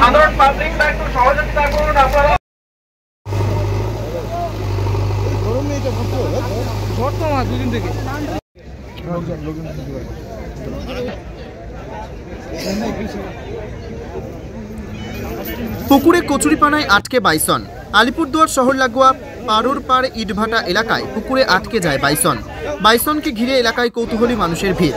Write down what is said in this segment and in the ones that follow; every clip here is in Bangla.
সাধারণ পাবলিকরা একটু সহযোগিতা করুন আপনারা। দুদিন থেকে পুকুরে কচুরিপানায় আটকে বাইসন। আলিপুরদুয়ার শহর লাগোয়া পাড়ুরপাড় ইটভাটা এলাকায় পুকুরে আটকে যায় বাইসন। বাইসনকে ঘিরে এলাকায় কৌতূহলী মানুষের ভিড়।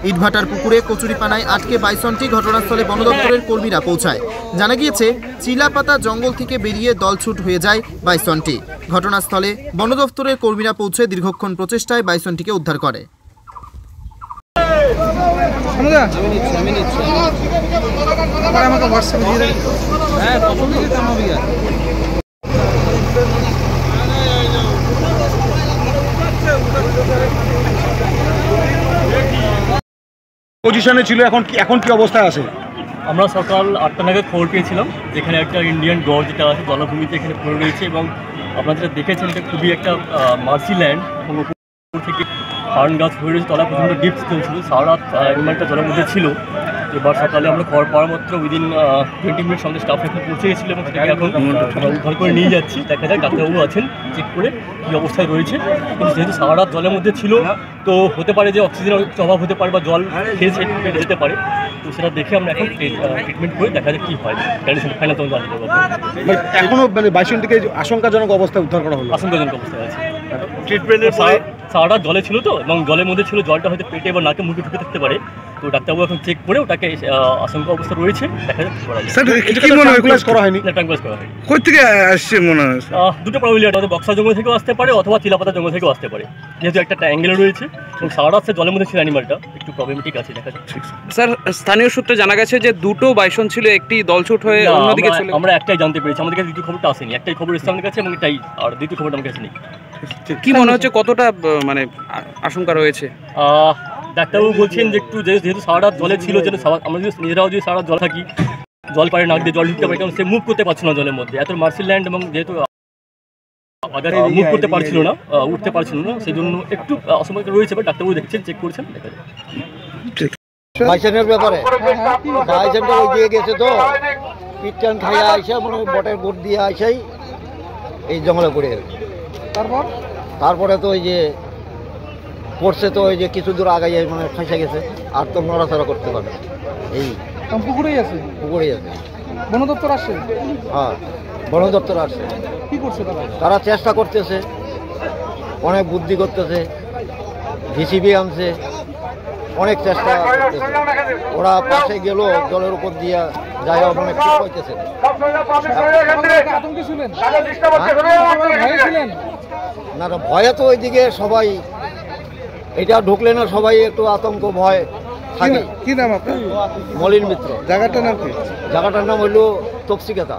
ইটভাটার পুকুরে কচুরিপানায় আটকে বাইসনটি ঘটনাস্থলে বন দপ্তরের কর্মীরা পৌঁছায়। জানা গিয়েছে চিলাপাতা জঙ্গল থেকে বেরিয়ে দলছুট হয়ে যায় বাইসনটি। ঘটনাস্থলে বন দপ্তরের কর্মীরা পৌঁছে দীর্ঘক্ষণ প্রচেষ্টায় বাইসনটিকে উদ্ধার করে। পজিশনে ছিল, এখন কি অবস্থায় আছে? আমরা সকাল 8টা নাগাদ খবর পেয়েছিলাম যেখানে একটা ইন্ডিয়ান গড় যেটা আছে জলাভূমিতে এখানে পড়ে রয়েছে, এবং আপনারা যেটা দেখেছেন এটা খুবই একটা মার্সি ল্যান্ড, এবং উপর থেকে ফার্ন গাছ হয়ে রয়েছে, তলা প্রচণ্ড ডিপ চলছিল, সারা রাত অ্যানিমালটা জলের মধ্যে ছিল। এবার সকালে আমরা খবর পাওয়ার মাত্র উইদিন 20 মিনিট সঙ্গে স্টাফ এখন পৌঁছে গেছিলো, এবং সেটাকে এখন উদ্ধার করে নিয়ে যাচ্ছি। দেখা যায় ডাক্তারবাবু আছেন চেক করে কী অবস্থায় রয়েছে, কিন্তু যেহেতু সারা রাত জলের মধ্যে ছিল তো হতে পারে যে অক্সিজেনের অভাব হতে পারে বা জল খেয়ে কেটে যেতে পারে, তো সেটা দেখে আমরা এখন ট্রিটমেন্ট করে দেখা যায় কী হয়, কন্ডিশন ফাইনাল তখন জানতে পারবো। এখনও বাইসনটিকে আশঙ্কাজনক অবস্থায় উদ্ধার করা হলো? আশঙ্কাজনক অবস্থায় আছে। ট্রিটমেন্টের সারা রাত জলে ছিল তো, এবং জলের মধ্যে ছিল, জলটা হয়তো পেটে বা নাকে মুখে ঢুকে থাকতে পারে, তো ডাক্তারবাবু এখন চেক করে ওটাকে আশঙ্কা অবস্থা রয়েছে, দেখা যাচ্ছে করা হয়নি। কোথা থেকে আসছে মনে হয়? দুটো প্রবাবিলিটি, হয়তো বক্সার জঙ্গল থেকেও আসতে পারে অথবা চিলাপাতা জঙ্গল থেকেও আসতে পারে, যেহেতু একটা অ্যাঙ্গেল রয়েছে এবং সারা রাত জলের মধ্যে ছিল অ্যানিমালটা, একটু প্রবলেমেটিক আছে দেখা যাচ্ছে। স্যার, স্থানীয় সূত্রে জানা গেছে যে দুটো বাইসন ছিল, একটি দলছুট হয়ে অন্যদিকে চলে। আমরা একটাই জানতে পেরেছি, আমাদের কাছে দ্বিতীয় খবরটা আসেনি, একটাই খবর এসেছে আমাদের কাছে এবং এটাই, আর দ্বিতীয় খবরটা আমার কাছে নেই। কি মনে হচ্ছে কতটা মানে আশঙ্কা রয়েছে? ডাক্তারবাবু বলছেন যে একটু যেহেতু সারা রাত জলে ছিল, যেন আমরা যদি নিজেরাও যদি সারা রাত জল থাকি, জল পারে নাক দিয়ে জল ঢুকতে পারে, কারণ সে মুভ করতে পারছিল না জলের মধ্যে, এত মার্সিল ল্যান্ড, এবং যেহেতু মুভ করতে পারছিল না, উঠতে পারছিল না, সেই জন্য একটু অসুবিধা রয়েছে। বা ডাক্তারবাবু দেখছেন, চেক করছেন, দেখা যায়। বাইসনের ব্যাপারে বাইসনটা ওই দিয়ে গেছে তো পিটটান খাইয়া আইসা মানে বটের গোট দিয়ে আইসাই এই জঙ্গলে পড়ে গেছে। তারপরে তো ওই যে পড়ছে, তো ওই যে কিছু দূর আগাইয়া মানে ফাঁসে গেছে, আর তো নড়াচড়া করতে পারে। এই পুকুরেই আছে, পুকুরেই আছে। বন দপ্তর আসছে? হ্যাঁ, বন দপ্তর আসছে। কি করছে তারা? চেষ্টা করতেছে, অনেক বুদ্ধি করতেছে, ভিসিবি আনছে, অনেক চেষ্টা করতেছে। ওরা পাশে গেল জলের উপর দিয়া যাই হোক অনেক কিছু হইতেছে। না না, ভয়ে তো ওইদিকে সবাই, এটা ঢুকলে না সবাই একটু আতঙ্ক ভয় থাকে। কি নাম আপনার? মলিন মিত্র। জায়গাটার নাম কি? জায়গাটার নাম হইল তফসিকাতা।